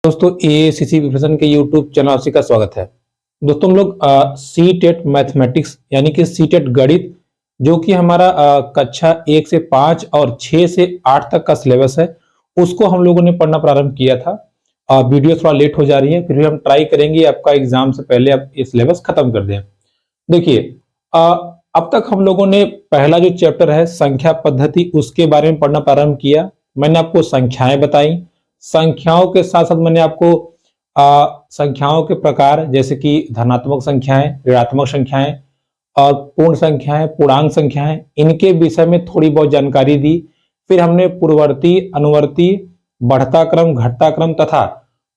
दोस्तों ACC preparation के YouTube channel आपसे का स्वागत है। दोस्तों हम लोग सी टेट मैथमेटिक्स यानी कि सी टेट गणित जो कि हमारा कक्षा 1 से 5 और 6 से 8 तक का सिलेबस है उसको हम लोगों ने पढ़ना प्रारंभ किया था। वीडियो थोड़ा लेट हो जा रही है, फिर भी हम ट्राई करेंगे आपका एग्जाम से पहले आप ये सिलेबस खत्म कर दें। देखिए अब तक हम लोगों ने पहला जो चैप्टर है संख्या पद्धति उसके बारे में पढ़ना प्रारंभ किया। मैंने आपको संख्याएं बताई, संख्याओं के साथ साथ मैंने आपको संख्याओं के प्रकार जैसे कि धनात्मक संख्याएं, ऋणात्मक संख्याएं और पूर्ण संख्याएं, पूर्णांक संख्याएं, इनके विषय में थोड़ी बहुत जानकारी दी। फिर हमने पूर्ववर्ती, अनुवर्ती, बढ़ता क्रम, घटता क्रम तथा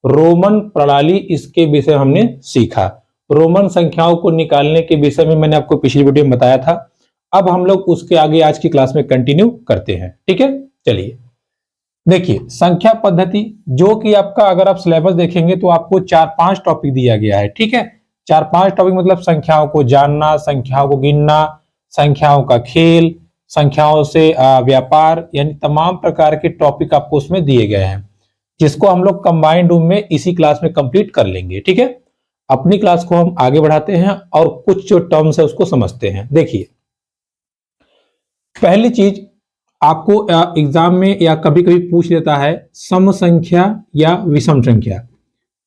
रोमन प्रणाली इसके विषय हमने सीखा। रोमन संख्याओं को निकालने के विषय में मैंने आपको पिछली वीडियो में बताया था। अब हम लोग उसके आगे आज की क्लास में कंटिन्यू करते हैं। ठीक है, चलिए देखिए संख्या पद्धति जो कि आपका अगर आप सिलेबस देखेंगे तो आपको 4-5 टॉपिक दिया गया है। ठीक है, 4-5 टॉपिक मतलब संख्याओं को जानना, संख्याओं को गिनना, संख्याओं का खेल, संख्याओं से व्यापार, यानी तमाम प्रकार के टॉपिक आपको उसमें दिए गए हैं जिसको हम लोग कंबाइंड रूम में इसी क्लास में कंप्लीट कर लेंगे। ठीक है, अपनी क्लास को हम आगे बढ़ाते हैं और कुछ जो टर्म्स है उसको समझते हैं। देखिए पहली चीज आपको एग्जाम में या कभी कभी पूछ लेता है सम संख्या या विषम संख्या।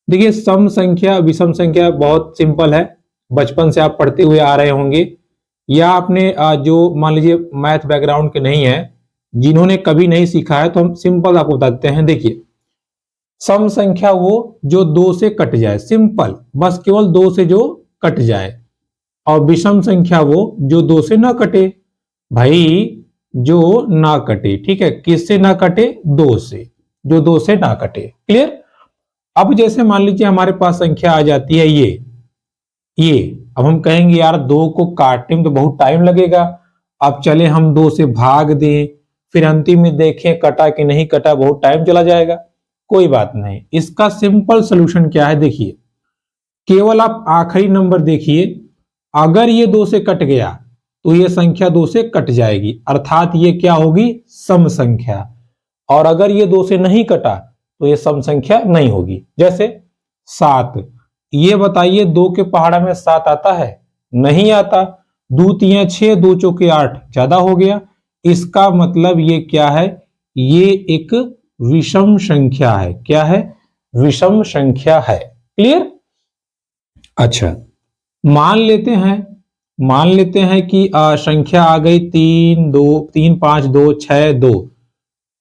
देखिए सम संख्या विषम संख्या बहुत सिंपल है, बचपन से आप पढ़ते हुए आ रहे होंगे या आपने जो मान लीजिए मैथ बैकग्राउंड के नहीं है, जिन्होंने कभी नहीं सीखा है तो हम सिंपल आपको बता देते हैं। देखिए सम संख्या वो जो 2 से कट जाए, सिंपल, बस केवल 2 से जो कट जाए, और विषम संख्या वो जो 2 से ना कटे, भाई जो ना कटे। ठीक है, किससे ना कटे? 2 से, जो 2 से ना कटे। क्लियर? अब जैसे मान लीजिए हमारे पास संख्या आ जाती है ये, अब हम कहेंगे यार 2 को काटने में तो बहुत टाइम लगेगा, अब चले हम 2 से भाग दें, फिर अंतिम में देखें कटा कि नहीं कटा, बहुत टाइम चला जाएगा। कोई बात नहीं, इसका सिंपल सोल्यूशन क्या है? देखिए केवल आप आखिरी नंबर देखिए, अगर ये 2 से कट गया तो ये संख्या 2 से कट जाएगी, अर्थात ये क्या होगी? सम संख्या। और अगर ये 2 से नहीं कटा तो ये सम संख्या नहीं होगी। जैसे 7, ये बताइए 2 के पहाड़ा में 7 आता है? नहीं आता। 2 तिया 6, 2 चौके 8, ज्यादा हो गया। इसका मतलब ये क्या है? ये एक विषम संख्या है। क्या है? विषम संख्या है। क्लियर? अच्छा, मान लेते हैं कि संख्या आ गई 3, 2, 3, 5, 2, 6, 2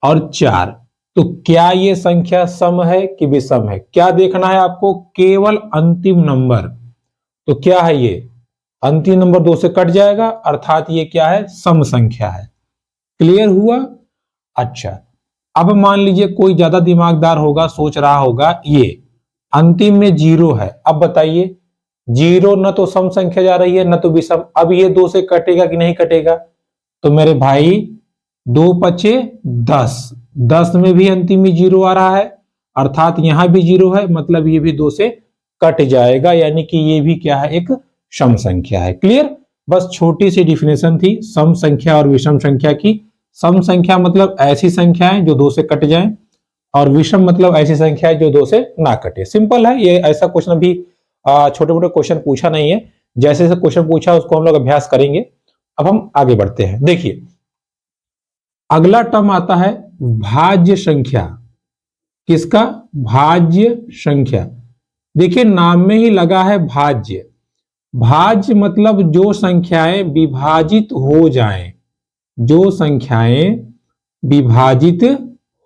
और 4। तो क्या ये संख्या सम है कि विषम है? क्या देखना है आपको? केवल अंतिम नंबर। तो क्या है ये? अंतिम नंबर 2 से कट जाएगा, अर्थात ये क्या है? सम संख्या है। क्लियर हुआ? अच्छा, अब मान लीजिए कोई ज्यादा दिमागदार होगा, सोच रहा होगा ये अंतिम में 0 है। अब बताइए 0 न तो सम संख्या जा रही है न तो विषम, अब ये 2 से कटेगा कि नहीं कटेगा? तो मेरे भाई 2 पचे 10, 10 में भी अंतिम में 0 आ रहा है, अर्थात यहां भी 0 है, मतलब ये भी 2 से कट जाएगा, यानी कि ये भी क्या है? एक सम संख्या है। क्लियर? बस छोटी सी डिफिनेशन थी सम संख्या और विषम संख्या की। सम संख्या मतलब ऐसी संख्याएं जो 2 से कट जाएं, और विषम मतलब ऐसी संख्या है जो 2 से ना कटे। सिंपल है ये, ऐसा क्वेश्चन भी छोटे मोटे क्वेश्चन पूछा नहीं है, जैसे जैसे क्वेश्चन पूछा उसको हम लोग अभ्यास करेंगे। अब हम आगे बढ़ते हैं। देखिए अगला टर्म आता है भाज्य संख्या। किसका? भाज्य संख्या। देखिए नाम में ही लगा है भाज्य। भाज्य मतलब जो संख्याएं विभाजित हो जाएं, जो संख्याएं विभाजित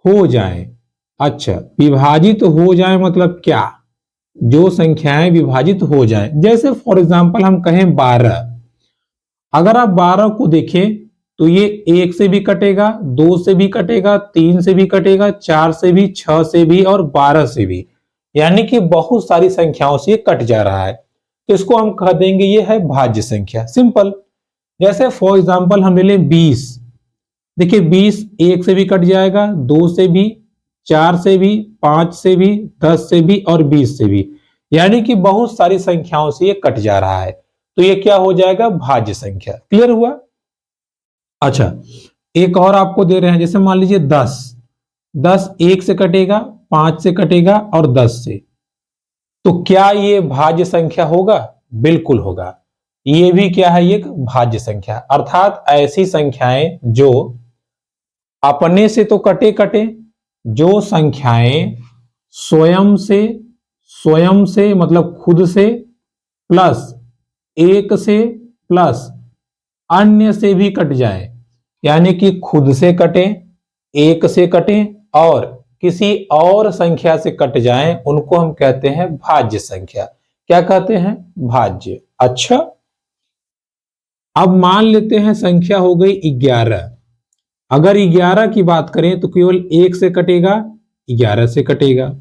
हो जाएं। अच्छा, विभाजित हो जाए मतलब क्या? जो संख्याएं विभाजित हो जाए, जैसे फॉर एग्जांपल हम कहें 12। अगर आप 12 को देखें तो ये 1 से भी कटेगा, 2 से भी कटेगा, 3 से भी कटेगा, 4 से भी, 6 से भी और 12 से भी, यानी कि बहुत सारी संख्याओं से ये कट जा रहा है। तो इसको हम कह देंगे ये है भाज्य संख्या। सिंपल। जैसे फॉर एग्जांपल हम ले लें 20। देखिए 20 1 से भी कट जाएगा, 2 से भी, 4 से भी, 5 से भी, 10 से भी और 20 से भी, यानी कि बहुत सारी संख्याओं से ये कट जा रहा है। तो ये क्या हो जाएगा? भाज्य संख्या। क्लियर हुआ? अच्छा, एक और आपको दे रहे हैं, जैसे मान लीजिए 10। 10 1 से कटेगा, 5 से कटेगा और 10 से। तो क्या ये भाज्य संख्या होगा? बिल्कुल होगा। ये भी क्या है? एक भाज्य संख्या, अर्थात ऐसी संख्याएं जो अपने से तो कटे कटे, जो संख्याएं स्वयं से मतलब खुद से प्लस एक से प्लस अन्य से भी कट जाए, यानी कि खुद से कटे, एक से कटे और किसी और संख्या से कट जाए, उनको हम कहते हैं भाज्य संख्या। क्या कहते हैं? भाज्य। अच्छा, अब मान लेते हैं संख्या हो गई 11। अगर 11 की बात करें तो केवल 1 से कटेगा, 11 से कटेगा।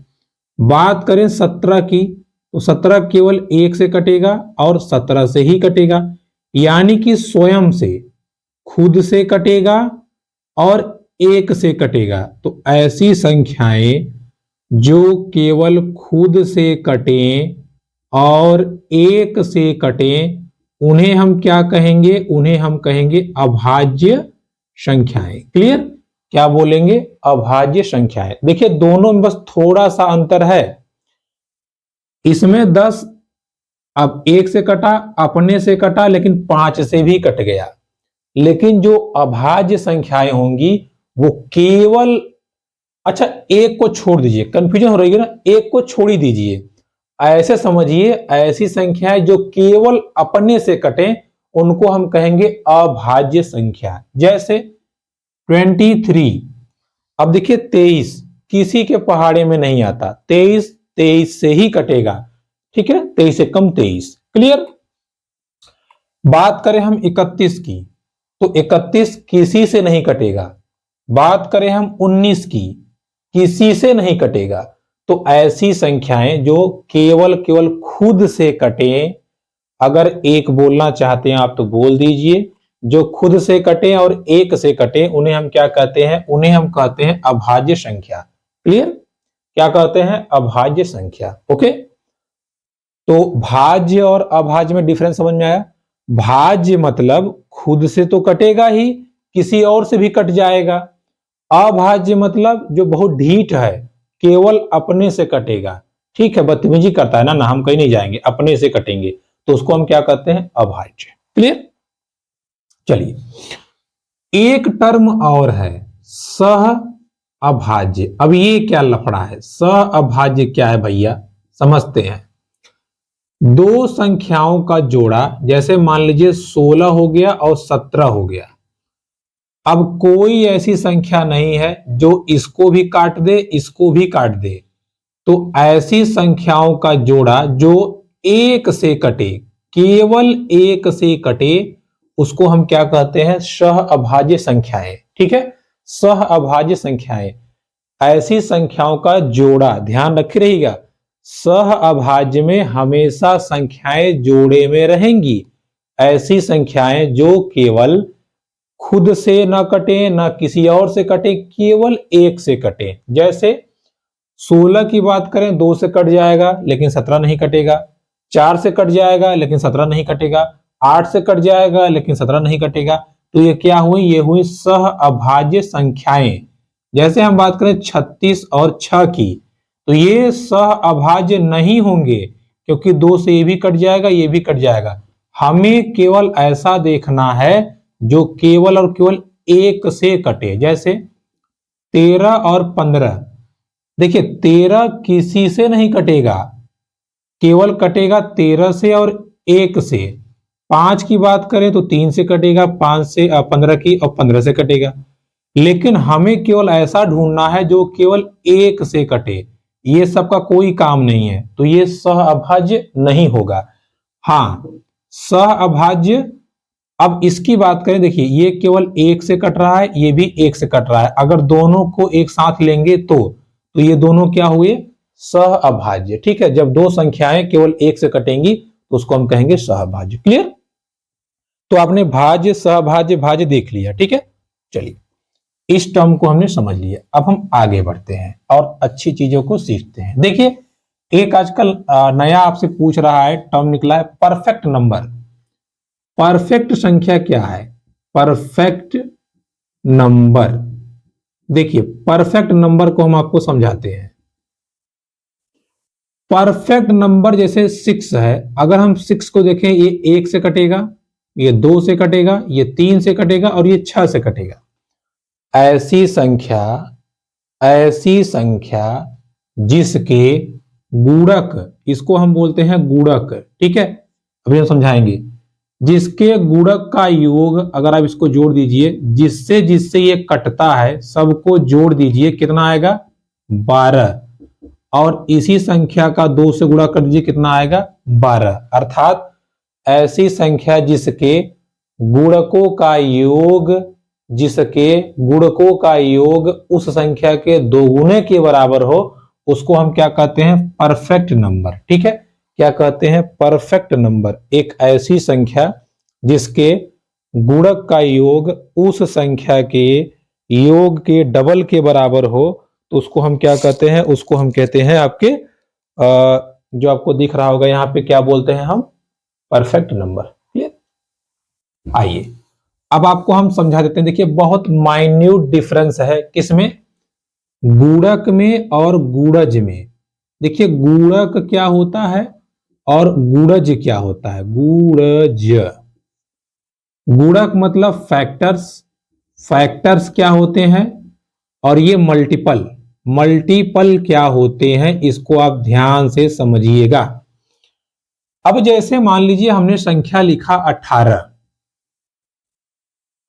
बात करें 17 की तो 17 केवल 1 से कटेगा और 17 से ही कटेगा, यानी कि स्वयं से, खुद से कटेगा और 1 से कटेगा। तो ऐसी संख्याएं जो केवल खुद से कटें और 1 से कटें, उन्हें हम क्या कहेंगे? उन्हें हम कहेंगे अभाज्य संख्याएं। क्लियर? क्या बोलेंगे? अभाज्य संख्याएं। देखिए दोनों में बस थोड़ा सा अंतर है। इसमें 10 अब 1 से कटा, अपने से कटा, लेकिन 5 से भी कट गया। लेकिन जो अभाज्य संख्याएं होंगी वो केवल, अच्छा एक को छोड़ दीजिए, कंफ्यूजन हो रही है ना, एक को छोड़ ही दीजिए। ऐसे समझिए, ऐसी संख्याएं जो केवल अपने से कटे उनको हम कहेंगे अभाज्य संख्या। जैसे 23। अब देखिए 23 किसी के पहाड़े में नहीं आता, 23 से ही कटेगा। ठीक है, 23 से कम 23। क्लियर? बात करें हम 31 की तो 31 किसी से नहीं कटेगा। बात करें हम 19 की, किसी से नहीं कटेगा। तो ऐसी संख्याएं जो केवल खुद से कटे, अगर एक बोलना चाहते हैं आप तो बोल दीजिए, जो खुद से कटे और 1 से कटे उन्हें हम क्या कहते हैं? उन्हें हम कहते हैं अभाज्य संख्या। क्लियर? क्या कहते हैं? अभाज्य संख्या। ओके, तो भाज्य और अभाज्य में डिफरेंस समझ में आया? भाज्य मतलब खुद से तो कटेगा ही, किसी और से भी कट जाएगा। अभाज्य मतलब जो बहुत ढीठ है, केवल अपने से कटेगा। ठीक है, बदतमीजी करता है ना, हम कहीं नहीं जाएंगे, अपने से कटेंगे, तो उसको हम क्या कहते हैं? अभाज्य। क्लियर? चलिए, एक टर्म और है, सह अभाज्य। अब ये क्या लफड़ा है? सह अभाज्य क्या है भैया? समझते हैं। दो संख्याओं का जोड़ा, जैसे मान लीजिए 16 हो गया और 17 हो गया। अब कोई ऐसी संख्या नहीं है जो इसको भी काट दे, इसको भी काट दे। तो ऐसी संख्याओं का जोड़ा जो 1 से कटे, केवल 1 से कटे, उसको हम क्या कहते हैं? सह अभाज्य संख्याएं। ठीक है, सह अभाज्य संख्याएं। ऐसी संख्याओं का जोड़ा, ध्यान रखे रहिएगा, सह अभाज्य में हमेशा संख्याएं जोड़े में रहेंगी। ऐसी संख्याएं जो केवल खुद से न कटे, न किसी और से कटे, केवल 1 से कटे। जैसे 16 की बात करें, 2 से कट जाएगा लेकिन 17 नहीं कटेगा, 4 से कट जाएगा लेकिन 17 नहीं कटेगा, 8 से कट जाएगा लेकिन 17 नहीं कटेगा। तो ये क्या हुई? ये हुई सह अभाज्य संख्याएं। जैसे हम बात करें 36 और 6 की, तो ये सह अभाज्य नहीं होंगे, क्योंकि 2 से ये भी कट जाएगा, ये भी कट जाएगा। हमें केवल ऐसा देखना है जो केवल और केवल 1 से कटे। जैसे 13 और 15, देखिए 13 किसी से नहीं कटेगा, केवल कटेगा 13 से और 1 से। 5 की बात करें तो 3 से कटेगा, 5 से 15 की, और 15 से कटेगा। लेकिन हमें केवल ऐसा ढूंढना है जो केवल 1 से कटे। ये सब का कोई काम नहीं है, तो ये सह अभाज्य नहीं होगा। हाँ, सह अभाज्य, अब इसकी बात करें, देखिए ये केवल 1 से कट रहा है, ये भी 1 से कट रहा है। अगर दोनों को एक साथ लेंगे तो ये दोनों क्या हुए? सह अभाज्य। ठीक है, जब दो संख्याएं केवल 1 से कटेंगी तो उसको हम कहेंगे सहभाज्य। क्लियर? तो आपने भाज्य, सहभाज्य, भाज्य देख लिया। ठीक है, चलिए इस टर्म को हमने समझ लिया। अब हम आगे बढ़ते हैं और अच्छी चीजों को सीखते हैं। देखिए, एक आजकल नया आपसे पूछ रहा है, टर्म निकला है परफेक्ट नंबर। परफेक्ट संख्या क्या है? परफेक्ट नंबर देखिए परफेक्ट नंबर को हम आपको समझाते हैं। परफेक्ट नंबर जैसे 6 है, अगर हम 6 को देखें, ये 1 से कटेगा, ये 2 से कटेगा, ये 3 से कटेगा और ये 6 से कटेगा। ऐसी संख्या जिसके गुणक, इसको हम बोलते हैं गुणक, ठीक है, अभी हम समझाएंगे। जिसके गुणक का योग, अगर आप इसको जोड़ दीजिए, जिससे जिससे ये कटता है सबको जोड़ दीजिए, कितना आएगा 12, और इसी संख्या का 2 से गुणा कर दीजिए, कितना आएगा 12। अर्थात ऐसी संख्या जिसके गुणकों का योग, जिसके गुणकों का योग उस संख्या के दोगुने के बराबर हो, उसको हम क्या कहते हैं, परफेक्ट नंबर, ठीक है। क्या कहते हैं, परफेक्ट नंबर। एक ऐसी संख्या जिसके गुणक का योग उस संख्या के योग के डबल के बराबर हो, तो उसको हम क्या कहते हैं, उसको हम कहते हैं आपके जो आपको दिख रहा होगा यहाँ पे, क्या बोलते हैं हम, परफेक्ट नंबर। क्लियर। आइए अब आपको हम समझा देते हैं। देखिए बहुत माइन्यूट डिफरेंस है किसमें, गुणक में और गुणज में। देखिए गुणक क्या होता है और गुणज क्या होता है। गुणज, गुणक मतलब फैक्टर्स, फैक्टर्स क्या होते हैं, और ये मल्टीपल, मल्टीपल क्या होते हैं, इसको आप ध्यान से समझिएगा। अब जैसे मान लीजिए हमने संख्या लिखा 18,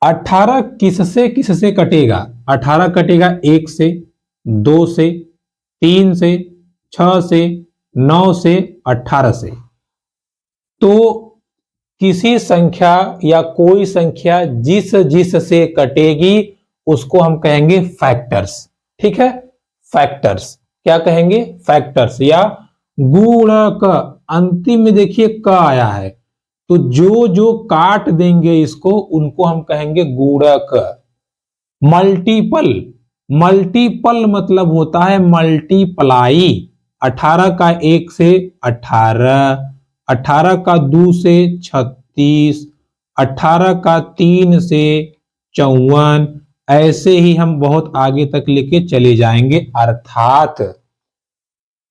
18 किससे कटेगा, 18 कटेगा 1 से, 2 से, 3 से, 6 से, 9 से, 18 से। तो किसी संख्या या कोई संख्या जिस जिस से कटेगी उसको हम कहेंगे फैक्टर्स, ठीक है, फैक्टर्स। क्या कहेंगे, फैक्टर्स या गुणक। अंतिम में देखिए क आया है, तो जो जो काट देंगे इसको उनको हम कहेंगे गुणक। मल्टीपल, मल्टीपल मतलब होता है मल्टीप्लाई। 18 का 1 से 18, 18 का 2 से 36, 18 का 3 से 54, ऐसे ही हम बहुत आगे तक लेके चले जाएंगे। अर्थात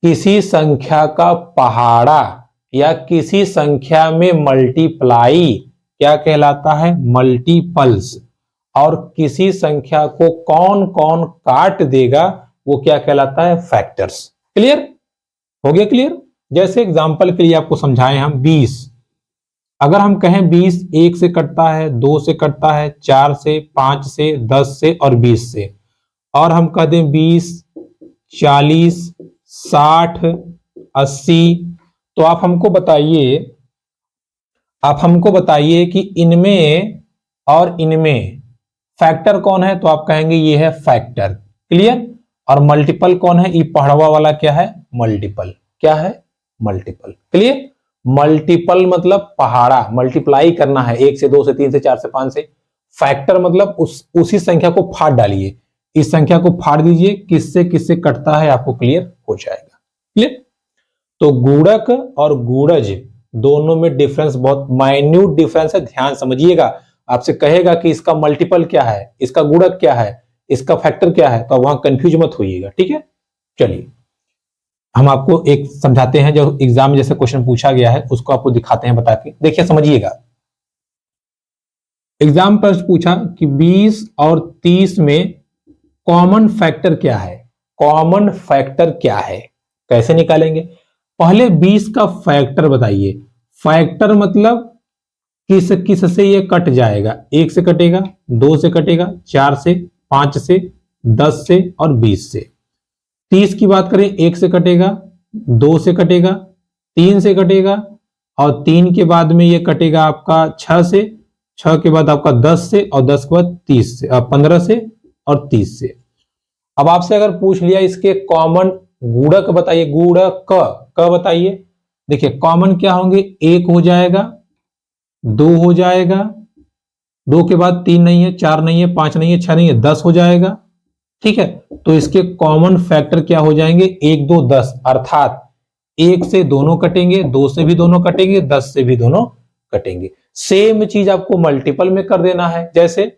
किसी संख्या का पहाड़ा या किसी संख्या में मल्टीप्लाई क्या कहलाता है, मल्टीपल्स। और किसी संख्या को कौन कौन काट देगा वो क्या कहलाता है, फैक्टर्स। क्लियर हो गया, क्लियर। जैसे एग्जांपल के लिए आपको समझाएं हम 20, अगर हम कहें 20 1 से कटता है, 2 से कटता है, 4 से, 5 से, 10 से और 20 से, और हम कह दें 20, 40, 60, 80, तो आप हमको बताइए कि इनमें और इनमें फैक्टर कौन है, तो आप कहेंगे ये है फैक्टर। क्लियर। और मल्टीपल कौन है, ये पढ़वा वाला क्या है, मल्टीपल। क्या है, मल्टीपल। क्लियर। मल्टीपल मतलब पहाड़ा, मल्टीप्लाई करना है 1 से 2 से 3 से 4 से 5 से। फैक्टर मतलब उसी संख्या को फाड़ डालिए, इस संख्या को फाड़ दीजिए, किससे किससे कटता है आपको क्लियर हो जाएगा। क्लियर। तो गुणक और गुणज दोनों में डिफरेंस बहुत माइन्यूट डिफरेंस है, ध्यान समझिएगा। आपसे कहेगा कि इसका मल्टीपल क्या है, इसका गुणक क्या है, इसका फैक्टर क्या है, तो वहां कंफ्यूज मत होइएगा, ठीक है। चलिए हम आपको एक समझाते हैं, जो एग्जाम में जैसे क्वेश्चन पूछा गया है उसको आपको दिखाते हैं बता के, देखिए समझिएगा। एग्जाम प्रश्न पूछा कि 20 और 30 में कॉमन फैक्टर क्या है, कॉमन फैक्टर क्या है, कैसे निकालेंगे। पहले 20 का फैक्टर बताइए। फैक्टर मतलब किस किस से ये कट जाएगा, 1 से कटेगा, 2 से कटेगा, 4 से, 5 से, 10 से और 20 से। 30 की बात करें, 1 से कटेगा, 2 से कटेगा, 3 से कटेगा, और 3 के बाद में ये कटेगा आपका 6 से, 6 के बाद आपका 10 से, और 10 के बाद 30 से, 15 से और 30 से। अब आपसे अगर पूछ लिया इसके कॉमन गुणक बताइए, गुणक क बताइए। देखिए कॉमन क्या होंगे, 1 हो जाएगा, 2 हो जाएगा, 2 के बाद 3 नहीं है, 4 नहीं है, 5 नहीं है, 6 नहीं है, 10 हो जाएगा। ठीक है, तो इसके कॉमन फैक्टर क्या हो जाएंगे, 1 2 10। अर्थात 1 से दोनों कटेंगे, 2 से भी दोनों कटेंगे, 10 से भी दोनों कटेंगे। सेम चीज आपको मल्टीपल में कर देना है। जैसे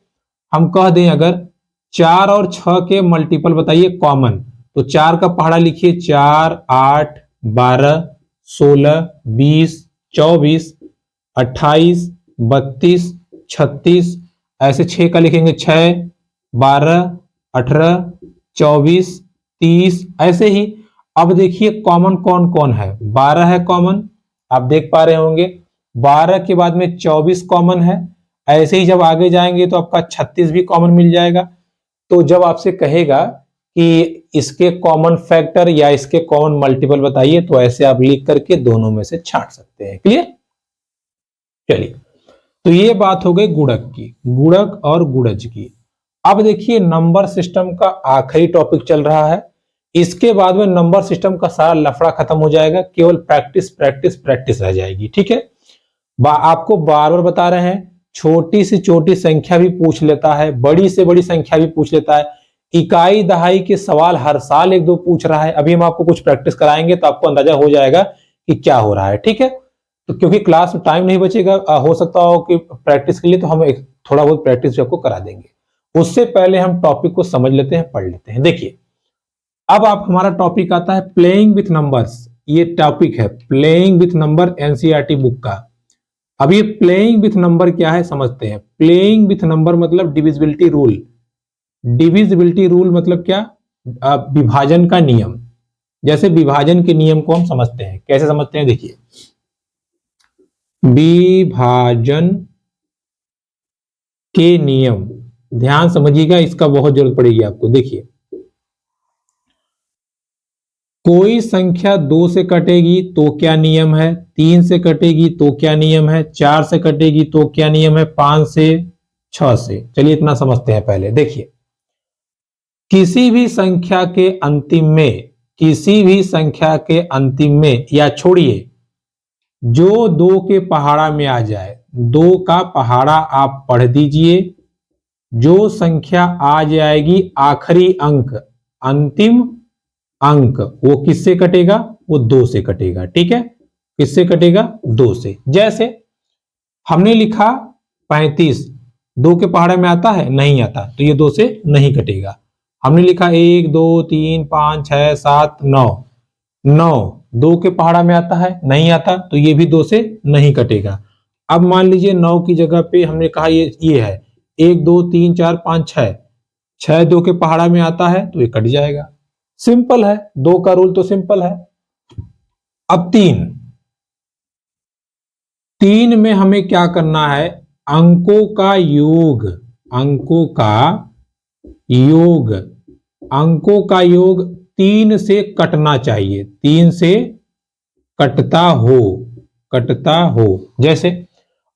हम कह दें अगर 4 और 6 के मल्टीपल बताइए कॉमन। तो 4 का पहाड़ा लिखिए 4, 8, 12, 16, 20, 24, 28, 32, 36, ऐसे 6 का लिखेंगे 6, 12, 18, 24, 30, ऐसे ही। अब देखिए कॉमन कौन कौन है, 12 है कॉमन, आप देख पा रहे होंगे। 12 के बाद में 24 कॉमन है। ऐसे ही जब आगे जाएंगे तो आपका 36 भी कॉमन मिल जाएगा। तो जब आपसे कहेगा कि इसके कॉमन फैक्टर या इसके कॉमन मल्टीपल बताइए, तो ऐसे आप लिख करके दोनों में से छांट सकते हैं। क्लियर? चलिए, तो ये बात हो गई गुणक की, गुणक और गुणज की। अब देखिए नंबर सिस्टम का आखिरी टॉपिक चल रहा है। इसके बाद में नंबर सिस्टम का सारा लफड़ा खत्म हो जाएगा, केवल प्रैक्टिस प्रैक्टिस प्रैक्टिस रह जाएगी। ठीक है, आपको बार बार बता रहे हैं, छोटी से छोटी संख्या भी पूछ लेता है, बड़ी से बड़ी संख्या भी पूछ लेता है। इकाई दहाई के सवाल हर साल एक दो पूछ रहा है। अभी हम आपको कुछ प्रैक्टिस कराएंगे तो आपको अंदाजा हो जाएगा कि क्या हो रहा है। ठीक है, तो क्योंकि क्लास में टाइम नहीं बचेगा, हो सकता हो कि प्रैक्टिस के लिए तो हम एक थोड़ा बहुत प्रैक्टिस भी आपको करा देंगे। उससे पहले हम टॉपिक को समझ लेते हैं, पढ़ लेते हैं। देखिए, अब आप हमारा टॉपिक आता है प्लेइंग विथ नंबर्स। ये टॉपिक है playing with number, NCERT book का। अब ये प्लेइंग विथ नंबर क्या है समझते हैं। प्लेइंग विथ नंबर मतलब डिविजिबिलिटी रूल। डिविजिबिलिटी रूल मतलब क्या? विभाजन का नियम। जैसे विभाजन के नियम को हम समझते हैं, कैसे समझते हैं देखिए। विभाजन के नियम, ध्यान समझिएगा, इसका बहुत जरूरत पड़ेगी आपको। देखिए, कोई संख्या 2 से कटेगी तो क्या नियम है, 3 से कटेगी तो क्या नियम है, 4 से कटेगी तो क्या नियम है, 5 से, 6 से। चलिए इतना समझते हैं पहले। देखिए, किसी भी संख्या के अंतिम में, किसी भी संख्या के अंतिम में, या छोड़िए, जो 2 के पहाड़ा में आ जाए, 2 का पहाड़ा आप पढ़ दीजिए। जो संख्या आ जाएगी आखिरी अंक, अंतिम अंक, वो किससे कटेगा? वो 2 से कटेगा। ठीक है, किससे कटेगा? 2 से। जैसे हमने लिखा 35, 2 के पहाड़े में आता है? नहीं आता, तो ये 2 से नहीं कटेगा। हमने लिखा 1, 2, 3, 5, 6, 7, 9, 9 2 के पहाड़ा में आता है? नहीं आता, तो ये भी 2 से नहीं कटेगा। अब मान लीजिए 9 की जगह पे हमने कहा ये है 1, 2, 3, 4, 5, 6, 6 2 के पहाड़ा में आता है, तो ये कट जाएगा। सिंपल है, 2 का रूल तो सिंपल है। अब 3 में हमें क्या करना है? अंकों का योग, अंकों का योग, अंकों का योग 3 से कटना चाहिए, 3 से कटता हो, कटता हो। जैसे,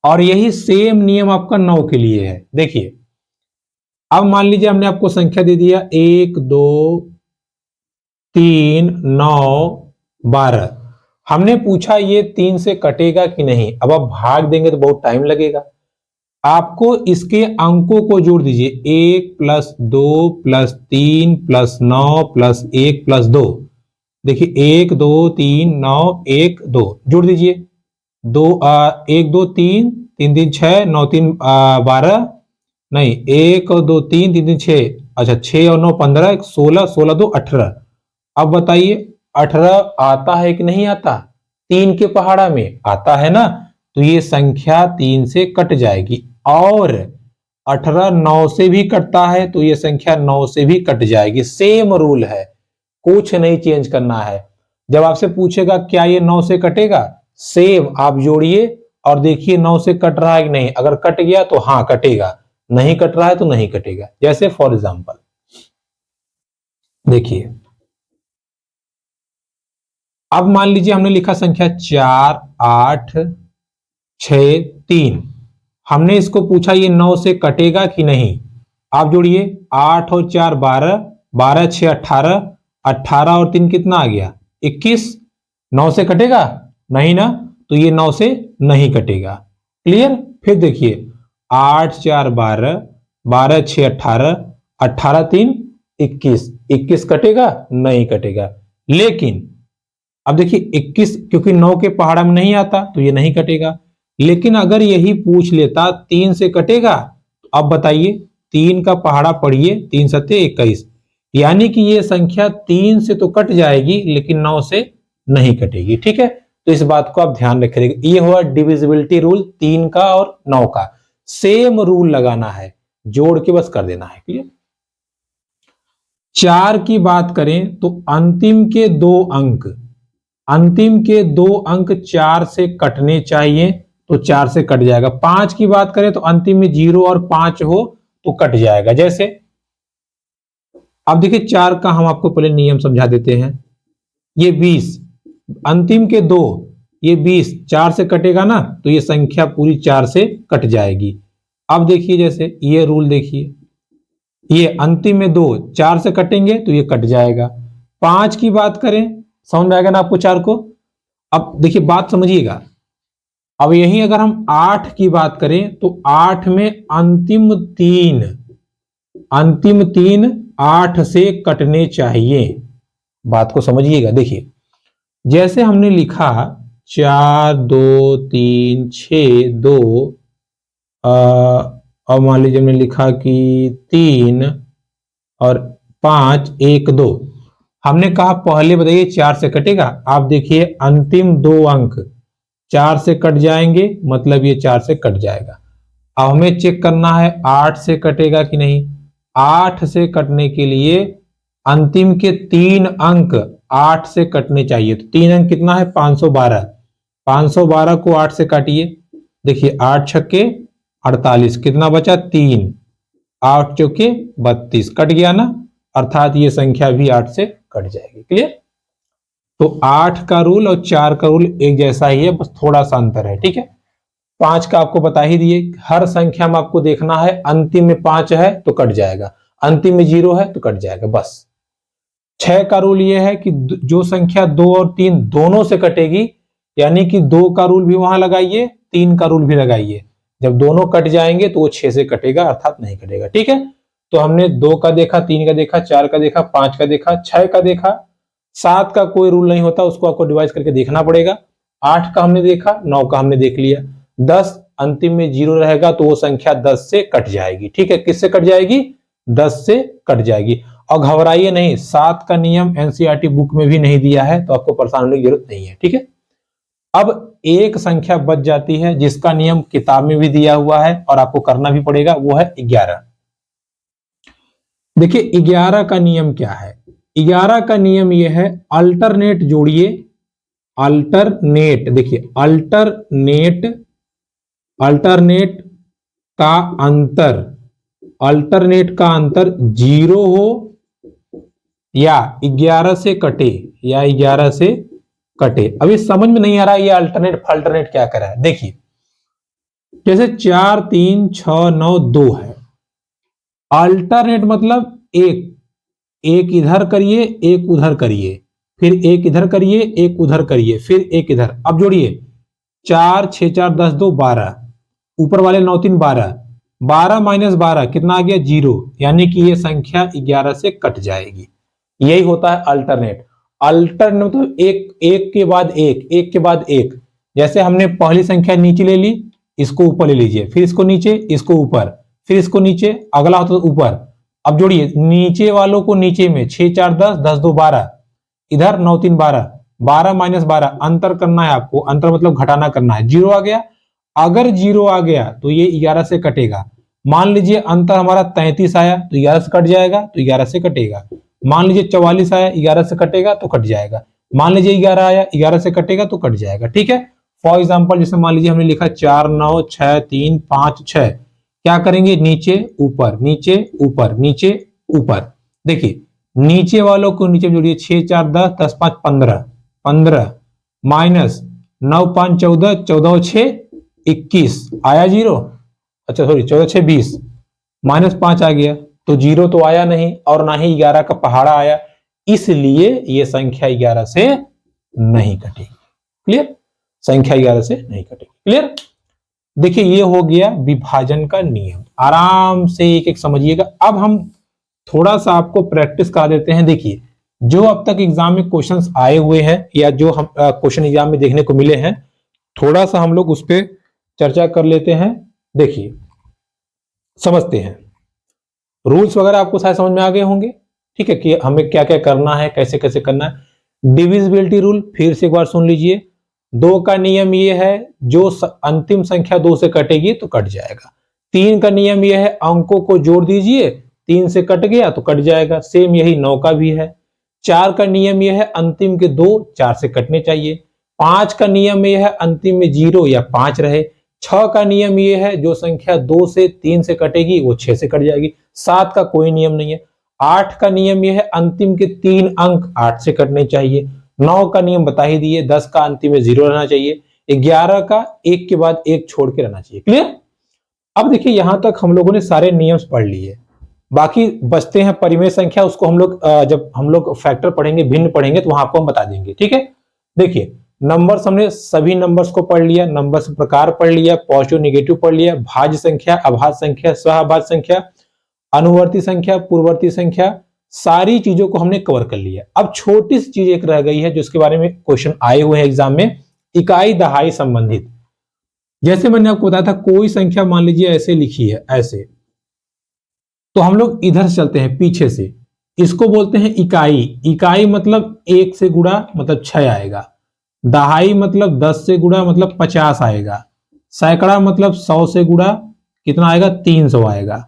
और यही सेम नियम आपका 9 के लिए है। देखिए, अब मान लीजिए हमने आपको संख्या दे दिया 1, 2, 3, 9, 12। हमने पूछा ये 3 से कटेगा कि नहीं। अब आप भाग देंगे तो बहुत टाइम लगेगा। आपको इसके अंकों को जोड़ दीजिए, 1 + 2 + 3 + 9 + 1 + 2। देखिए 1, 2, 3, 9, 1, 2 जोड़ दीजिए। 1, 2, 3, 3, 3, 6, 9, 3, 12, नहीं 1 और 2, 3, 3, 3, 6, अच्छा 6 और 9 15, 16, 16, 2, 18। अब बताइए 18 आता है कि नहीं आता? 3 के पहाड़ा में आता है ना, तो ये संख्या 3 से कट जाएगी। और 18 9 से भी कटता है, तो ये संख्या 9 से भी कट जाएगी। सेम रूल है, कुछ नहीं चेंज करना है। जब आपसे पूछेगा क्या ये 9 से कटेगा, सेम आप जोड़िए और देखिए 9 से कट रहा है कि नहीं। अगर कट गया तो हाँ कटेगा, नहीं कट रहा है तो नहीं कटेगा। जैसे फॉर एग्जांपल देखिए, अब मान लीजिए हमने लिखा संख्या 4, 8, 6, 3। हमने इसको पूछा ये 9 से कटेगा कि नहीं। आप जोड़िए 8 और 4 12, 12 6 18, 18 और 3 कितना आ गया? 21। 9 से कटेगा नहीं ना, तो ये 9 से नहीं कटेगा। क्लियर? फिर देखिए 8 4 12, 12 6 18, 18 3 21, 21 कटेगा? नहीं कटेगा। लेकिन अब देखिए 21, क्योंकि 9 के पहाड़ा में नहीं आता तो ये नहीं कटेगा। लेकिन अगर यही पूछ लेता 3 से कटेगा, तो अब बताइए 3 का पहाड़ा पढ़िए, 3 सत्ते 21, यानी कि ये संख्या 3 से तो कट जाएगी लेकिन 9 से नहीं कटेगी। ठीक है, तो इस बात को आप ध्यान रखिएगा। ये हुआ डिविजिबिलिटी रूल 3 का और 9 का। सेम रूल लगाना है, जोड़ के बस कर देना है। क्लियर। 4 की बात करें तो अंतिम के 2 अंक 4 से कटने चाहिए, तो 4 से कट जाएगा। 5 की बात करें तो अंतिम में 0 और 5 हो तो कट जाएगा। जैसे अब देखिए 4 का हम आपको पहले नियम समझा देते हैं। ये 20, अंतिम के 2, ये 20 4 से कटेगा ना, तो ये संख्या पूरी 4 से कट जाएगी। अब देखिए जैसे ये रूल देखिए, ये अंतिम में 2 4 से कटेंगे तो ये कट जाएगा। 5 की बात करें, समझ में आएगा ना आपको 4 को। अब देखिए बात समझिएगा। अब यही अगर हम 8 की बात करें तो 8 में अंतिम 3 8 से कटने चाहिए। बात को समझिएगा। देखिए जैसे हमने लिखा 4 2 3 6 2, अब मान लीजिए हमने लिखा कि 3 और 5 1 2, हमने कहा पहले बताइए 4 से कटेगा। आप देखिए अंतिम 2 अंक 4 से कट जाएंगे, मतलब ये 4 से कट जाएगा। अब हमें चेक करना है 8 से कटेगा कि नहीं। 8 से कटने के लिए अंतिम के 3 अंक 8 से कटने चाहिए, तो 3 अंक कितना है 512। 512 को 8 से काटिए, देखिए 8 छक्के 48, कितना बचा 3, 8 चौके 32, कट गया ना, अर्थात ये संख्या भी 8 से कट जाएगी। क्लियर। तो 8 का रूल और 4 का रूल एक जैसा ही है, बस थोड़ा सा अंतर है। ठीक है। 5 का आपको बता ही दिए, हर संख्या में आपको देखना है अंतिम में 5 है तो कट जाएगा, अंतिम में 0 है तो कट जाएगा बस। 6 का रूल ये है कि जो संख्या 2 और 3 दोनों से कटेगी, यानी कि 2 का रूल भी वहां लगाइए, 3 का रूल भी लगाइए। जब दोनों कट जाएंगे तो वो 6 से कटेगा, अर्थात नहीं कटेगा। ठीक है। तो हमने 2 का देखा, 3 का देखा, 4 का देखा, 5 का देखा, 6 का देखा। 7 का कोई रूल नहीं होता, उसको आपको डिवाइड करके देखना पड़ेगा। 8 का हमने देखा, 9 का हमने देख लिया। 10 अंतिम में 0 रहेगा तो वो संख्या 10 से कट जाएगी। ठीक है, किससे कट जाएगी 10 से कट जाएगी। और घबराइए नहीं, 7 का नियम एनसीईआरटी बुक में भी नहीं दिया है, तो आपको परेशान होने की जरूरत नहीं है। ठीक है। अब एक संख्या बच जाती है जिसका नियम किताब में भी दिया हुआ है और आपको करना भी पड़ेगा, वो है 11। देखिए 11 का नियम क्या है। 11 का नियम यह है, अल्टरनेट जोड़िए, अल्टरनेट, देखिए अल्टरनेट का अंतर, अल्टरनेट का अंतर 0 हो या 11 से कटे, या 11 से कटे। अभी समझ में नहीं आ रहा है ये अल्टरनेट फल्टरनेट क्या कर रहा है। देखिए जैसे 4 3 6 9 2 है, अल्टरनेट मतलब एक इधर करिए एक उधर करिए, फिर एक इधर करिए एक उधर करिए, फिर एक इधर। अब जोड़िए 4 6 4 10 2 12, ऊपर वाले 9 3 12, 12 माइनस 12 कितना आ गया 0, यानी कि ये संख्या 11 से कट जाएगी। यही होता है अल्टरनेट। अल्टरनेट मतलब एक के बाद एक के बाद एक। जैसे हमने पहली संख्या नीचे ले ली, इसको ऊपर ले लीजिए, फिर इसको नीचे, इसको ऊपर, फिर इसको नीचे, अगला होता तो ऊपर। अब जोड़िए नीचे वालों को नीचे में, 6 4 10 10 2 12, इधर 9 3 12, 12 माइनस 12 अंतर करना है आपको, अंतर मतलब घटाना करना है। 0 आ गया, अगर 0 आ गया तो ये 11 से कटेगा। मान लीजिए अंतर हमारा 33 आया तो 11 से कट जाएगा, तो 11 से कटेगा। मान लीजिए 44 आया, 11 से कटेगा तो कट जाएगा। मान लीजिए 11 आया, 11 से कटेगा तो कट जाएगा। ठीक है। फॉर एग्जाम्पल जैसे मान लीजिए हमने लिखा 4 9 6 3 5 6, क्या करेंगे नीचे ऊपर नीचे ऊपर नीचे ऊपर। देखिए नीचे वालों को नीचे जोड़िए, 6 4 10 10 5 15, 15 माइनस 9 5 14, 14 6 21 आया 0, अच्छा सॉरी 14 6 20, माइनस 5 आ गया, तो 0 तो आया नहीं और ना ही 11 का पहाड़ा आया, इसलिए ये संख्या 11 से नहीं कटेगी। क्लियर, संख्या 11 से नहीं कटेगी। क्लियर। देखिए ये हो गया विभाजन का नियम, आराम से एक एक समझिएगा। अब हम थोड़ा सा आपको प्रैक्टिस करा देते हैं। देखिए जो अब तक एग्जाम में क्वेश्चंस आए हुए हैं या जो हम क्वेश्चन एग्जाम में देखने को मिले हैं, थोड़ा सा हम लोग उस पर चर्चा कर लेते हैं। देखिए समझते हैं। रूल्स वगैरह आपको शायद समझ में आ गए होंगे, ठीक है, कि हमें क्या क्या करना है, कैसे कैसे करना है। डिविजिबिलिटी रूल फिर से एक बार सुन लीजिए। 2 का नियम ये है, जो अंतिम संख्या 2 से कटेगी तो कट जाएगा। 3 का नियम ये है, अंकों को जोड़ दीजिए, 3 से कट गया तो कट जाएगा। सेम यही 9 का भी है। 4 का नियम यह है, अंतिम के 2 4 से कटने चाहिए। 5 का नियम यह है, अंतिम में 0 या 5 रहे। 6 का नियम यह है, जो संख्या 2 से 3 से कटेगी वो 6 से कट जाएगी। 7 का कोई नियम नहीं है। 8 का नियम यह है, अंतिम के 3 अंक 8 से कटने चाहिए। 9 का नियम बता ही दिए, 10 का अंतिम में 0 रहना चाहिए। 11 का एक के बाद एक छोड़ के रहना चाहिए। क्लियर? अब देखिए यहां तक हम लोगों ने सारे नियम पढ़ लिए, बाकी बचते हैं परिमेय संख्या। उसको हम लोग जब हम लोग फैक्टर पढ़ेंगे, भिन्न पढ़ेंगे, तो वहां आपको हम बता देंगे। ठीक है, देखिए नंबर्स, हमने सभी नंबर्स को पढ़ लिया, नंबर्स प्रकार पढ़ लिया, पॉजिटिव नेगेटिव पढ़ लिया, भाज्य संख्या, अभाज्य संख्या, सहअभाज्य संख्या, अनुवर्ती संख्या, पूर्ववर्ती संख्या, सारी चीजों को हमने कवर कर लिया। अब छोटी सी चीज एक रह गई है, जिसके बारे में क्वेश्चन आए हुए हैं एग्जाम में, इकाई दहाई संबंधित। जैसे मैंने आपको बताया था, कोई संख्या मान लीजिए ऐसे लिखी है, ऐसे, तो हम लोग इधर से चलते हैं पीछे से, इसको बोलते हैं इकाई। इकाई मतलब 1 से गुणा मतलब 6 आएगा। दहाई मतलब 10 से गुणा मतलब 50 आएगा। सैकड़ा मतलब 100 से गुणा कितना आएगा, 300 आएगा।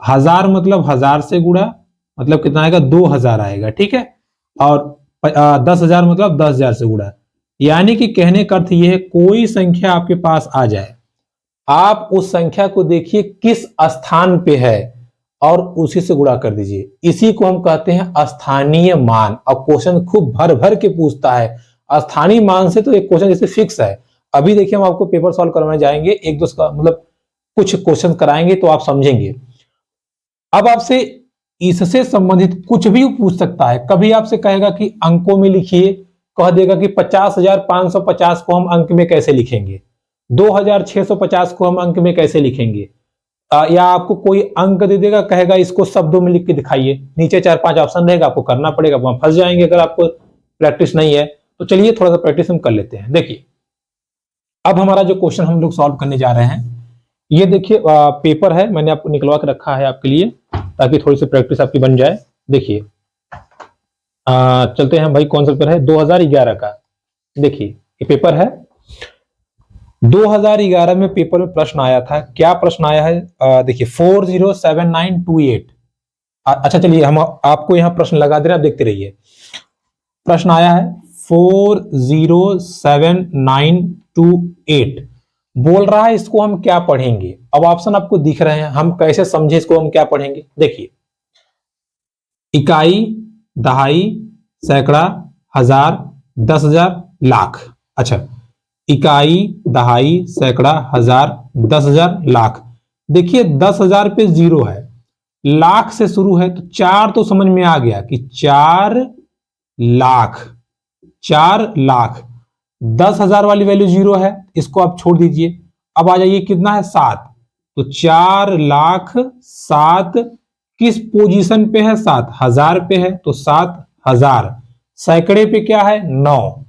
हजार मतलब 1000 से गुणा मतलब कितना आएगा, 2000 आएगा। ठीक है, और 10,000 मतलब 10,000 से गुणा। यानी कि कहने का अर्थ यह है, कोई संख्या आपके पास आ जाए, आप उस संख्या को देखिए किस स्थान पे है और उसी से गुणा कर दीजिए। इसी को हम कहते हैं स्थानीय मान। और क्वेश्चन खूब भर भर के पूछता है स्थानीय मान से, तो एक क्वेश्चन जैसे फिक्स है। अभी देखिए हम आपको पेपर सॉल्व करवाने जाएंगे, एक दो मतलब कुछ क्वेश्चन कराएंगे तो आप समझेंगे। अब आपसे इससे संबंधित कुछ भी पूछ सकता है। कभी आपसे कहेगा कि अंकों में लिखिए, कह देगा कि 50,550 को हम अंक में कैसे लिखेंगे, 2,650 को हम अंक में कैसे लिखेंगे, या आपको कोई अंक दे देगा, कहेगा इसको शब्दों में लिख के दिखाइए। नीचे 4-5 ऑप्शन रहेगा, आपको करना पड़ेगा, वहां फंस जाएंगे अगर आपको प्रैक्टिस नहीं है। तो चलिए थोड़ा सा प्रैक्टिस हम कर लेते हैं। देखिए अब हमारा जो क्वेश्चन हम लोग सॉल्व करने जा रहे हैं, ये देखिए पेपर है, मैंने आपको निकलवा के रखा है आपके लिए, ताकि थोड़ी सी प्रैक्टिस आपकी बन जाए। देखिए चलते हैं भाई, कौन सा पेपर है, 2011 का। देखिए ये पेपर है 2011 में, पेपर में प्रश्न आया था। क्या प्रश्न आया है, देखिए 407928। अच्छा चलिए हम आपको यहां प्रश्न लगा दे रहे हैं, देखते रहिए। प्रश्न आया है 407928, बोल रहा है इसको हम क्या पढ़ेंगे। अब ऑप्शन आपको दिख रहे हैं, हम कैसे समझे इसको हम क्या पढ़ेंगे। देखिए इकाई, दहाई, सैकड़ा, हजार, 10,000, लाख। अच्छा, इकाई, दहाई, सैकड़ा, हजार, 10,000, लाख। देखिए 10,000 पे 0 है, लाख से शुरू है, तो 4 तो समझ में आ गया कि 4 लाख। 4 लाख, 10,000 वाली वैल्यू 0 है, इसको आप छोड़ दीजिए। अब आ जाइए कितना है, 7। तो 4 लाख 7 किस पोजीशन पे है, 7 हजार पे है, तो 7,000। सैकड़े पे क्या है, 9,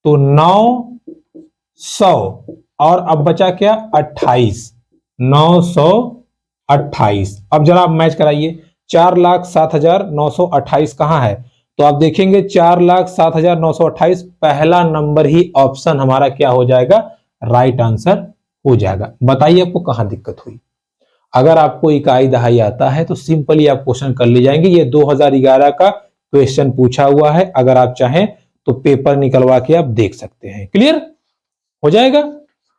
तो 900। और अब बचा क्या, 28, 928। अब जरा आप मैच कराइए, 4,07,928 कहां है, तो आप देखेंगे 4,07,928 पहला नंबर ही ऑप्शन हमारा क्या हो जाएगा, राइट आंसर हो जाएगा। बताइए आपको कहां दिक्कत हुई। अगर आपको इकाई दहाई आता है तो सिंपली आप क्वेश्चन कर ले जाएंगे। ये 2011 का क्वेश्चन पूछा हुआ है, अगर आप चाहें तो पेपर निकलवा के आप देख सकते हैं। क्लियर हो जाएगा।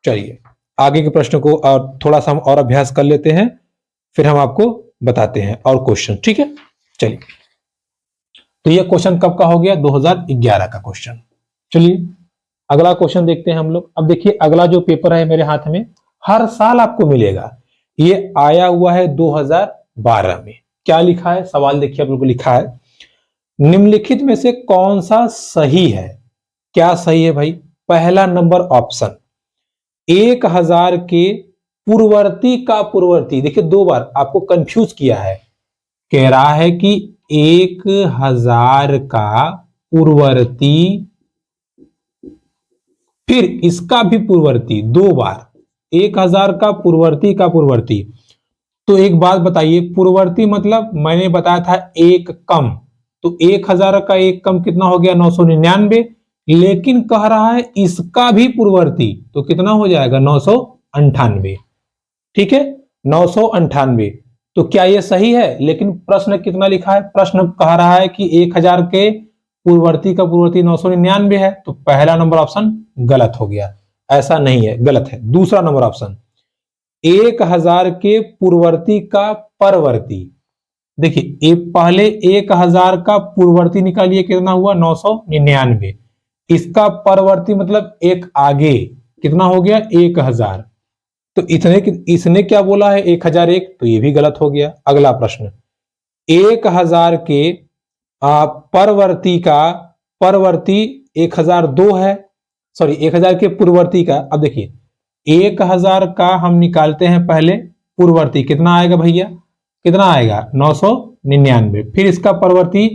चलिए आगे के प्रश्न को और थोड़ा सा हम और अभ्यास कर लेते हैं, फिर हम आपको बताते हैं और क्वेश्चन। ठीक है, चलिए। तो ये क्वेश्चन कब का हो गया, 2011 का क्वेश्चन। चलिए अगला क्वेश्चन देखते हैं हम लोग। अब देखिए अगला जो पेपर है मेरे हाथ में, हर साल आपको मिलेगा, ये आया हुआ है 2012 में। क्या लिखा है, सवाल देखिए आप लोगों को लिखा है, निम्नलिखित में से कौन सा सही है। क्या सही है भाई, पहला नंबर ऑप्शन, 1000 के पूर्ववर्ती का पूर्ववर्ती। देखिए 2 बार आपको कंफ्यूज किया है, कह रहा है कि 1000 का पूर्ववर्ती, फिर इसका भी पूर्ववर्ती, 2 बार 1000 का पूर्ववर्ती का पूर्ववर्ती। तो एक बात बताइए, पूर्ववर्ती मतलब मैंने बताया था एक कम, तो 1000 का एक कम कितना हो गया 999, लेकिन कह रहा है इसका भी पूर्ववर्ती, तो कितना हो जाएगा 998। ठीक है, 998। तो क्या ये सही है? लेकिन प्रश्न कितना लिखा है, प्रश्न कह रहा है कि 1000 के पूर्ववर्ती का पूर्ववर्ती 999 है, तो पहला नंबर ऑप्शन गलत हो गया, ऐसा नहीं है, गलत है। दूसरा नंबर ऑप्शन 1000 के पूर्ववर्ती का परवर्ती, देखिए ये पहले 1000 का पूर्ववर्ती निकालिए, कितना हुआ 999, इसका परवर्ती मतलब एक आगे, कितना हो गया 1000, तो इसने क्या बोला है 1001, तो ये भी गलत हो गया। अगला प्रश्न, 1000 के परवर्ती का परवर्ती 1002 है, सॉरी 1000 के पूर्ववर्ती का, अब देखिए 1000 का हम निकालते हैं पहले पूर्ववर्ती, कितना आएगा भैया, कितना आएगा 999, फिर इसका परवर्ती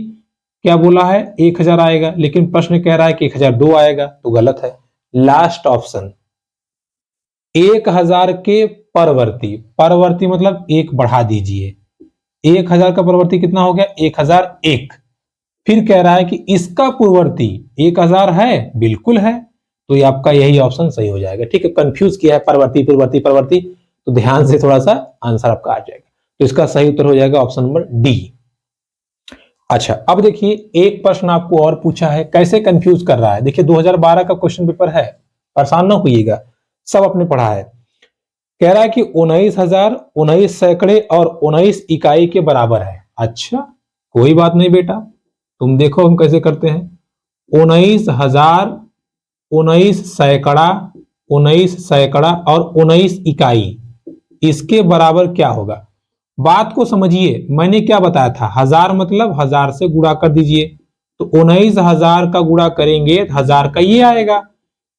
क्या बोला है 1000 आएगा, लेकिन प्रश्न कह रहा है कि 1002 आएगा, तो गलत है। लास्ट ऑप्शन 1000 के परवर्ती, परवर्ती मतलब एक बढ़ा दीजिए, 1000 का परवर्ती कितना हो गया 1001, फिर कह रहा है कि इसका पूर्ववर्ती 1000 है, बिल्कुल है, तो ये आपका यही ऑप्शन सही हो जाएगा। ठीक है, कंफ्यूज किया है परवर्ती पूर्ववर्ती परवर्ती, तो ध्यान से थोड़ा सा आंसर आपका आ जाएगा, तो इसका सही उत्तर हो जाएगा ऑप्शन नंबर डी। अच्छा, अब देखिए एक प्रश्न आपको और पूछा है, कैसे कंफ्यूज कर रहा है, देखिए 2012 का क्वेश्चन पेपर है, परेशान ना होइएगा, सब आपने पढ़ा है। कह रहा है कि 19,000 19 सैकड़े और 19 इकाई के बराबर है। अच्छा, कोई बात नहीं बेटा, तुम देखो हम कैसे करते हैं, 19,000 19 सैकड़ा 19 सैकड़ा और 19 इकाई, इसके बराबर क्या होगा। बात को समझिए, मैंने क्या बताया था, 1000 मतलब 1000 से गुणा कर दीजिए, तो 19,000 का गुणा करेंगे तो 1000 का ये आएगा,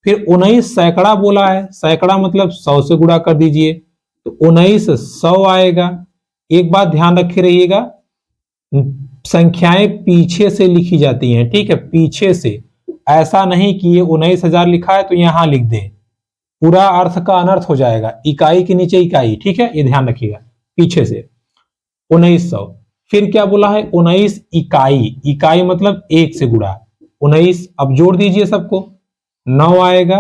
फिर 19 सैकड़ा बोला है, सैकड़ा मतलब 100 से गुणा कर दीजिए, तो 19,100 आएगा। एक बात ध्यान रखे रहिएगा, संख्याएं पीछे से लिखी जाती हैं, ठीक है, पीछे से, ऐसा नहीं कि ये 19,000 लिखा है तो यहां लिख दें, पूरा अर्थ का अनर्थ हो जाएगा, इकाई के नीचे इकाई, ठीक है, ये ध्यान रखिएगा, पीछे से 1900, फिर क्या बोला है 19 इकाई, इकाई मतलब एक से गुणा, 19, अब जोड़ दीजिए सबको, 9 आएगा,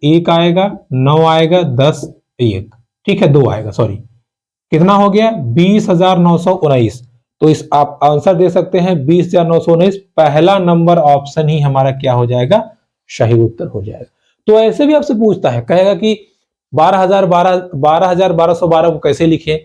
1 आएगा, 9 आएगा, 10, 1, ठीक है, 2 आएगा, सॉरी, कितना हो गया 20,919, तो इस आप आंसर दे सकते हैं 20,919, पहला नंबर ऑप्शन ही हमारा क्या हो जाएगा, सही उत्तर हो जाएगा। तो ऐसे भी आपसे पूछता है, कहेगा कि 12,1212 को कैसे लिखें,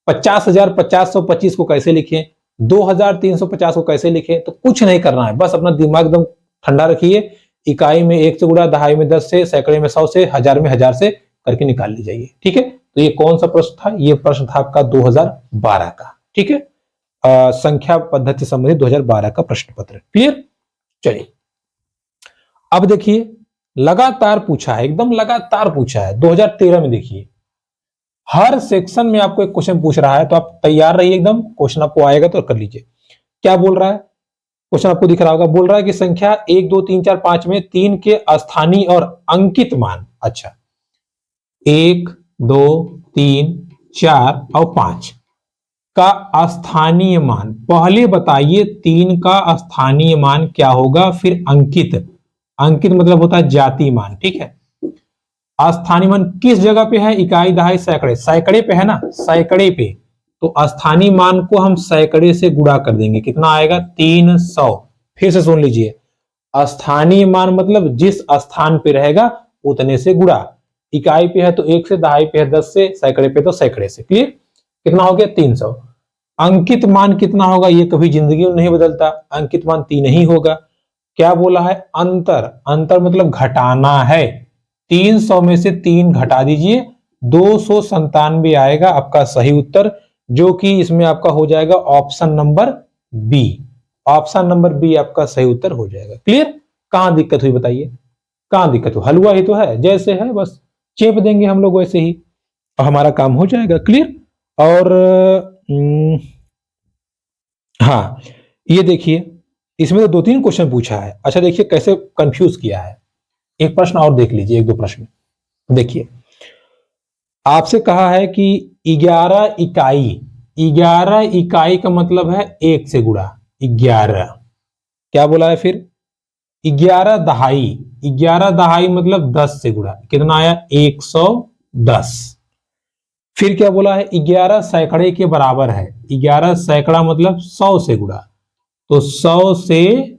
50,525 को कैसे लिखें, 2,350 को कैसे लिखें, तो कुछ नहीं करना है, बस अपना दिमाग एकदम ठंडा रखिए, इकाई में 1 से गुणा, दहाई में 10 से, सैकड़े में 100 से, हजार में 1000 से करके निकाल ली जाइए। ठीक है, तो ये कौन सा प्रश्न था, ये प्रश्न था आपका 2012 का। ठीक है, संख्या पद्धति संबंधित 2012 का प्रश्न पत्र। क्लियर, चलिए अब देखिए, लगातार पूछा है, एकदम लगातार पूछा है 2013 में। देखिए हर सेक्शन में आपको एक क्वेश्चन पूछ रहा है, तो आप तैयार रहिए एकदम, क्वेश्चन आपको आएगा तो कर लीजिए। क्या बोल रहा है, क्वेश्चन आपको दिख रहा होगा, बोल रहा है कि संख्या 1 2 3 4 5 में 3 के स्थानीय और अंकित मान, अच्छा 1 2 3 4 और 5 का स्थानीय मान, पहले बताइए 3 का स्थानीय मान क्या होगा, फिर अंकित, अंकित मतलब होता है जाति मान। ठीक है, स्थानीय मान किस जगह पे है, इकाई, दहाई, सैकड़े, सैकड़े पे है ना, सैकड़े पे, तो स्थानीय मान को हम सैकड़े से गुणा कर देंगे, कितना आएगा 300। फिर से सुन लीजिए, स्थानीय मान मतलब जिस स्थान पे रहेगा उतने से गुणा, इकाई पे है तो 1 से, दहाई पे है 10 से, सैकड़े पे तो सैकड़े से। क्लियर, कितना हो गया 300। अंकित मान कितना होगा, ये कभी जिंदगी में नहीं बदलता, अंकित मान 3 ही होगा। क्या बोला है, अंतर, अंतर मतलब घटाना है, 300 में से 3 घटा दीजिए, 297 आएगा आपका सही उत्तर, जो कि इसमें आपका हो जाएगा option number B, option number B आपका सही उत्तर हो जाएगा। क्लियर, कहां दिक्कत हुई बताइए, कहां दिक्कत हुई, हलवा ही तो है, जैसे है बस चेप देंगे हम लोग वैसे ही और हमारा काम हो जाएगा। क्लियर, और हाँ ये देखिए, इसमें तो 2-3 क्वेश्चन पूछा है। अच्छा देखिए कैसे कंफ्यूज किया है, एक प्रश्न और देख लीजिए, 1-2 प्रश्न देखिए। आपसे कहा है कि 11 इकाई, 11 इकाई का मतलब है 1 से गुणा 11। क्या बोला है फिर? 11 दहाई, 11 दहाई मतलब 10 से गुणा, कितना आया? 110। फिर क्या बोला है? 11 सैकड़े के बराबर है, 11 सैकड़ा मतलब 100 से गुणा, तो 100 से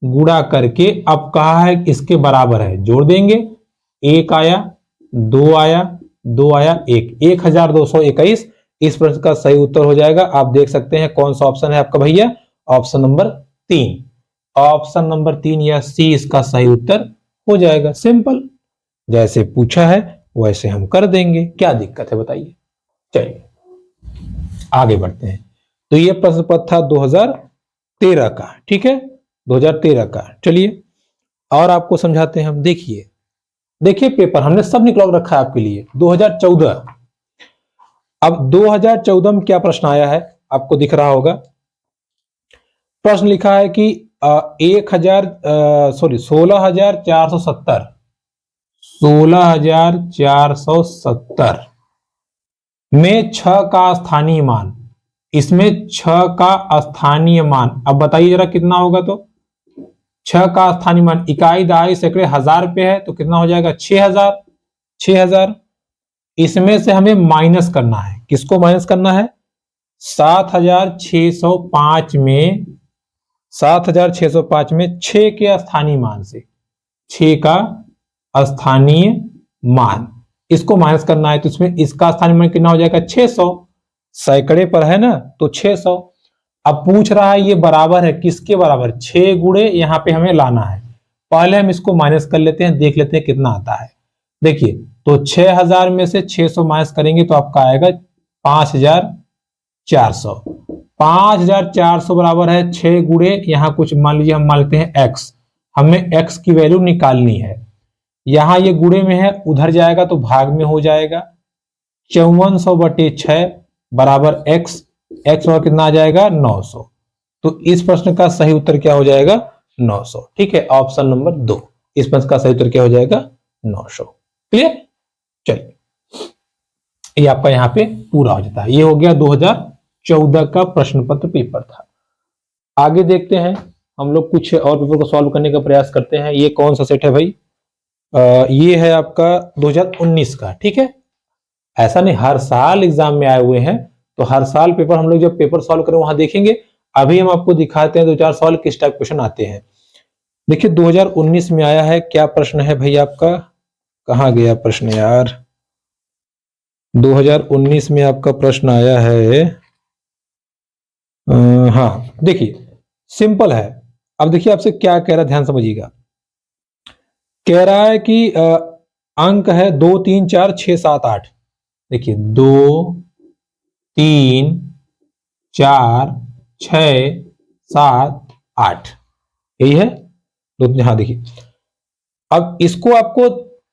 गुणा करके अब कहा है इसके बराबर है, जोड़ देंगे। 1 आया, 2 आया, 2 आया, 1, 1221। इस प्रश्न का सही उत्तर हो जाएगा, आप देख सकते हैं कौन सा ऑप्शन है आपका भैया, ऑप्शन नंबर 3। ऑप्शन नंबर 3 या सी इसका सही उत्तर हो जाएगा। सिंपल, जैसे पूछा है वैसे हम कर देंगे, क्या दिक्कत है बताइए। चलिए आगे बढ़ते हैं। तो ये प्रश्न पत्र था 2013 का, ठीक है, 2013 का। चलिए और आपको समझाते हैं हम। देखिए देखिए पेपर हमने सब निकलवा रखा है आपके लिए। 2014, अब 2014 में क्या प्रश्न आया है आपको दिख रहा होगा। प्रश्न लिखा है कि 16,470, 16,470 में 6 का स्थानीय मान, इसमें 6 का स्थानीय मान, अब बताइए जरा कितना होगा। तो 6 का स्थानीय मान, इकाई दहाई सैकड़े हजार पे है, तो कितना हो जाएगा? 6,000, 6,000। इसमें से हमें माइनस करना है, किसको माइनस करना है? 7,605 में, 7,605 में 6 के स्थानीय मान से, 6 का स्थानीय मान, इसको माइनस करना है। तो इसमें इसका स्थानीय मान कितना हो जाएगा? 600, सैकड़े पर है ना, तो 600। अब पूछ रहा है ये बराबर है किसके बराबर? 6 गुणे यहां पे हमें लाना है। पहले हम इसको माइनस कर लेते हैं, देख लेते हैं कितना आता है। देखिए तो 6,000 में से 600 माइनस करेंगे तो आपका आएगा 5,400। 5,400 बराबर है 6 गुणे, यहां कुछ मान लीजिए हम मान लेते हैं x, हमें x की वैल्यू निकालनी है। यहां ये गुणे में है, उधर जाएगा तो भाग में हो जाएगा। 5400/6 बराबर x, x और कितना आ जाएगा? 900। तो इस प्रश्न का सही उत्तर क्या हो जाएगा? 900। ठीक है, ऑप्शन नंबर 2, इस प्रश्न का सही उत्तर क्या हो जाएगा? 900। क्लियर? चलिए ये आपका यहाँ पे पूरा हो जाता है। ये हो गया 2014 का प्रश्न पत्र पेपर था। आगे देखते हैं हम लोग, कुछ और पेपर को सॉल्व करने का प्रयास करते हैं। ये कौन सा सेट है भाई? ये है आपका 2019 का। ठीक है, ऐसा नहीं हर साल एग्जाम में आए हुए हैं, तो हर साल पेपर हम लोग जब पेपर सॉल्व करें वहां देखेंगे। अभी हम आपको दिखाते हैं 2-4 सॉल्व किस टाइप क्वेश्चन आते हैं। देखिए 2019 में आया है, क्या प्रश्न है भाई आपका? कहां गया प्रश्न यार? 2019 में आपका प्रश्न आया है, हाँ देखिए सिंपल है। अब देखिए आपसे क्या कह रहा है, ध्यान समझिएगा। कह रहा है कि अंक है 2 3 4 6 7 8। देखिए 2 3 4 6 7 8, यही है। हाँ देखिए अब इसको आपको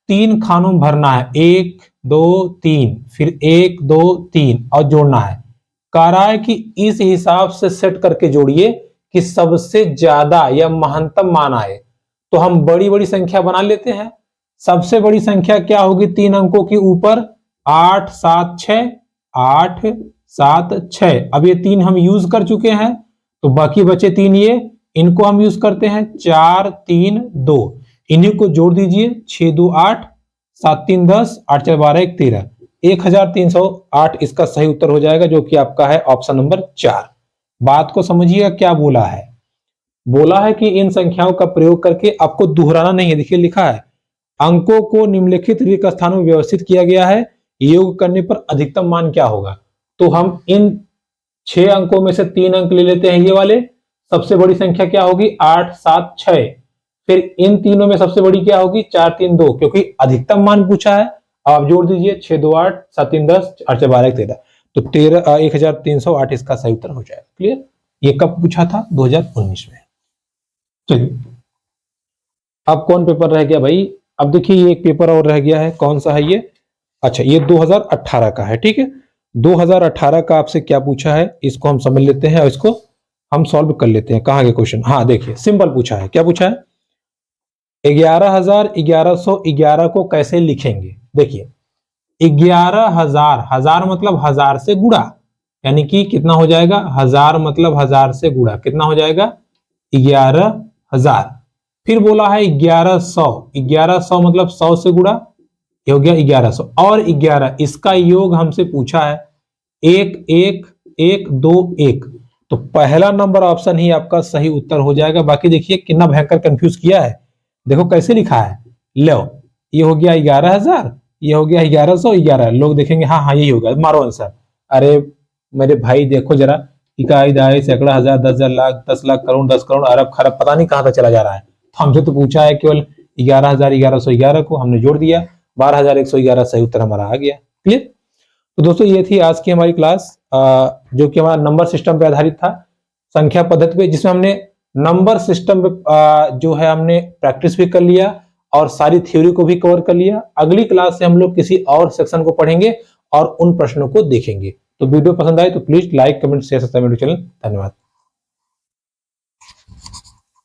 3 खानों में भरना है, 1 2 3, फिर 1 2 3 और जोड़ना है। कह रहा है कि इस हिसाब से सेट करके जोड़िए कि सबसे ज्यादा या महत्तम मान आए। तो हम बड़ी बड़ी संख्या बना लेते हैं। सबसे बड़ी संख्या क्या होगी 3 अंकों के ऊपर? 8 7 6, 8 7 6। अब ये 3 हम यूज कर चुके हैं, तो बाकी बचे 3, ये इनको हम यूज करते हैं। 4 3 2, इन्हीं को जोड़ दीजिए। 6 2 8, 7 3 10, 8 4 12 1 13, 1308 इसका सही उत्तर हो जाएगा, जो कि आपका है ऑप्शन नंबर 4। बात को समझिएगा क्या बोला है। बोला है कि इन संख्याओं का प्रयोग करके आपको दोहराना नहीं है। देखिए लिखा है अंकों को निम्नलिखित रिक्त स्थानों में व्यवस्थित किया गया है, योग करने पर अधिकतम मान क्या होगा। तो हम इन 6 अंकों में से 3 अंक ले लेते हैं, ये वाले। सबसे बड़ी संख्या क्या होगी? 8 7 6। फिर इन तीनों में सबसे बड़ी क्या होगी? 4 3 2, क्योंकि अधिकतम मान पूछा है। आप जोड़ दीजिए, 6 2 8, 7 3 10, 8 4 12 13, तो 13,1308 इसका सही उत्तर हो जाएगा। क्लियर? ये कब पूछा था? 2019 में। चलिए अब कौन पेपर रह गया भाई? अब देखिए ये एक पेपर और रह गया है, कौन सा है ये? अच्छा ये 2018 का है। ठीक है, 2018 का आपसे क्या पूछा है इसको हम समझ लेते हैं और इसको हम सॉल्व कर लेते हैं। कहाँ गए क्वेश्चन? हाँ देखिए सिंपल पूछा है। क्या पूछा है? 11,1111 को कैसे लिखेंगे? देखिए 11,000, हजार मतलब हजार से गुणा, यानी कि कितना हो जाएगा, हजार मतलब हजार से गुणा, कितना हो जाएगा 11,000। फिर बोला है 1100, 1100 मतलब 100 से गुणा, ये हो गया 1100 और 11, इसका योग हमसे पूछा है 1 1 1 2 1, तो पहला नंबर ऑप्शन ही आपका सही उत्तर हो जाएगा। बाकी देखिए कितना भयंकर कंफ्यूज किया है, देखो कैसे लिखा है, लो ये हो गया 11,000, ये हो गया 1111, लोग देखेंगे हाँ हाँ यही होगा, मारो आंसर। अरे मेरे भाई देखो जरा, इकाई दहाई सैकड़ा हजार 10,000 लाख 10 लाख करोड़ 10 करोड़ अरब खरब पता नहीं कहां तक चला जा रहा है। तो हमसे तो पूछा है केवल 11,1111 को हमने जोड़ दिया, 12,111 सही उत्तर हमारा आ गया। क्लियर। तो दोस्तों ये थी आज की हमारी क्लास जो कि हमारा नंबर सिस्टम पे आधारित था, संख्या पद्धति पे, जिसमें हमने नंबर सिस्टम पे जो है हमने प्रैक्टिस भी कर लिया और सारी थ्योरी को भी कवर कर लिया। अगली क्लास से हम लोग किसी और सेक्शन को पढ़ेंगे और उन प्रश्नों को देखेंगे। तो वीडियो पसंद आए तो please like comment share subscribe मेरे चैनल। धन्यवाद।